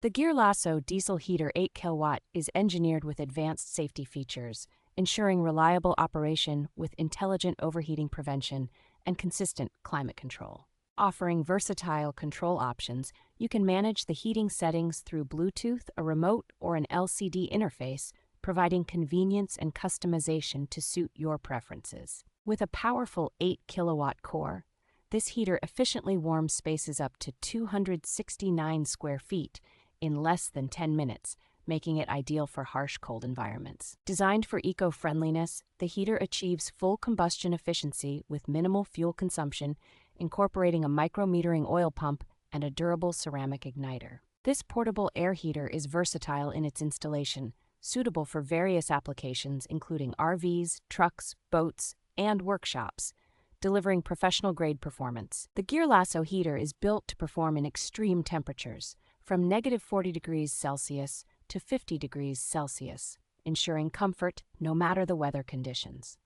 The GEARLASSO Diesel Heater 8 kW is engineered with advanced safety features, ensuring reliable operation with intelligent overheating prevention and consistent climate control. Offering versatile control options, you can manage the heating settings through Bluetooth, a remote, or an LCD interface, providing convenience and customization to suit your preferences. With a powerful 8 kW core, this heater efficiently warms spaces up to 269 square feet in less than 10 minutes, making it ideal for harsh cold environments. Designed for eco-friendliness, the heater achieves full combustion efficiency with minimal fuel consumption, incorporating a micrometering oil pump and a durable ceramic igniter. This portable air heater is versatile in its installation, suitable for various applications including RVs, trucks, boats, and workshops, delivering professional-grade performance. The GEARLASSO heater is built to perform in extreme temperatures, from -40 degrees Celsius to 50 degrees Celsius, ensuring comfort no matter the weather conditions.